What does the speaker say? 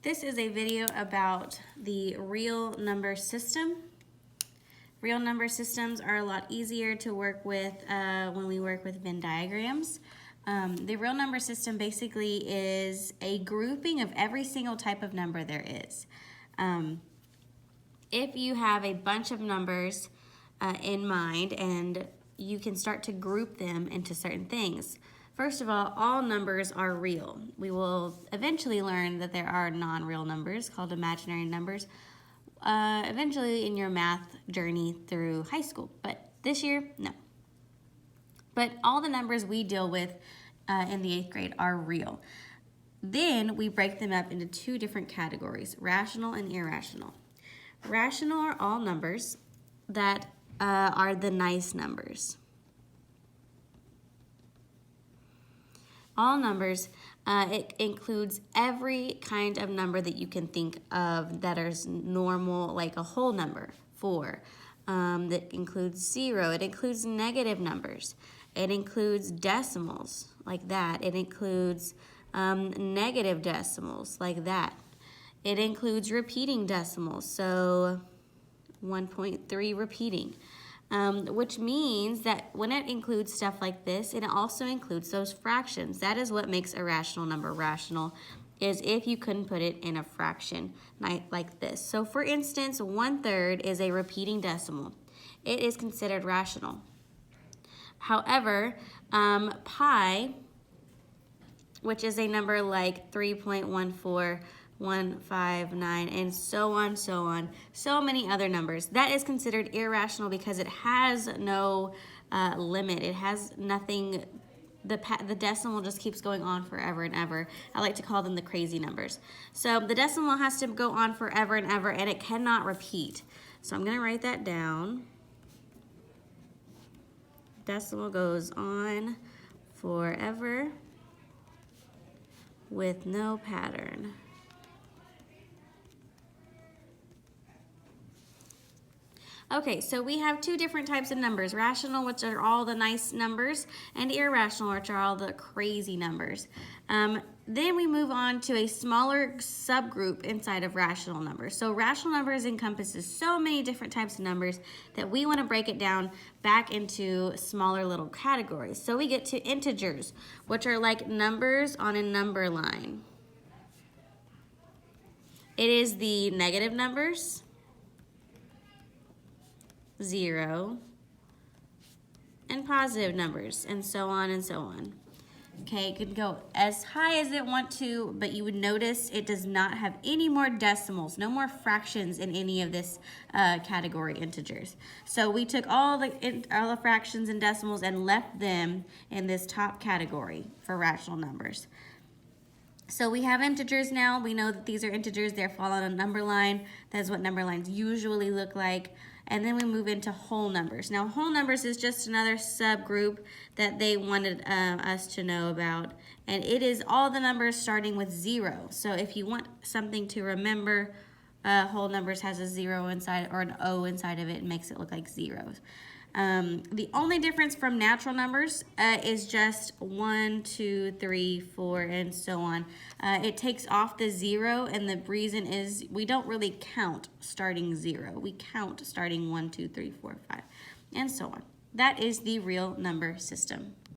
This is a video about the real number system. Real number systems are a lot easier to work with when we work with Venn diagrams. The real number system basically is a grouping of every single type of number there is. If you have a bunch of numbers in mind and you can start to group them into certain things. First of all numbers are real. We will eventually learn that there are non-real numbers called imaginary numbers eventually in your math journey through high school, but this year, no. But all the numbers we deal with in the 8th grade are real. Then we break them up into two different categories, rational and irrational. Rational are all numbers that are the nice numbers. All numbers, it includes every kind of number that you can think of that is normal, like a whole number, 4. That includes 0. It includes negative numbers. It includes decimals, like that. It includes negative decimals, like that. It includes repeating decimals, so 1.3 repeating. Which means that when it includes stuff like this, it also includes those fractions. That is what makes a rational number rational, is if you couldn't put it in a fraction like this. So for instance, 1/3 is a repeating decimal. It is considered rational. However, pi, which is a number like 3.14159 and so on, so many other numbers, that is considered irrational because it has no limit. It has nothing. The decimal just keeps going on forever and ever. I like to call them the crazy numbers. So the decimal has to go on forever and ever, and it cannot repeat. So I'm going to write that down. Decimal goes on forever with no pattern. Okay, so we have two different types of numbers, rational, which are all the nice numbers, and irrational, which are all the crazy numbers. Then we move on to a smaller subgroup inside of rational numbers. So rational numbers encompasses so many different types of numbers that we want to break it down back into smaller little categories. So we get to integers, which are like numbers on a number line. It is the negative numbers, 0, and positive numbers, and so on and so on. Okay, it could go as high as it want to, but you would notice it does not have any more decimals, no more fractions in any of this category integers. So we took all the fractions and decimals and left them in this top category for rational numbers. So we have integers now. We know that these are integers. They fall on a number line. That's what number lines usually look like. And then we move into whole numbers. Now, whole numbers is just another subgroup that they wanted us to know about. And it is all the numbers starting with 0. So if you want something to remember, whole numbers has a 0 inside or an O inside of it and makes it look like zeros. The only difference from natural numbers is just 1, 2, 3, 4, and so on. It takes off the 0, and the reason is we don't really count starting 0. We count starting 1, 2, 3, 4, 5, and so on. That is the real number system.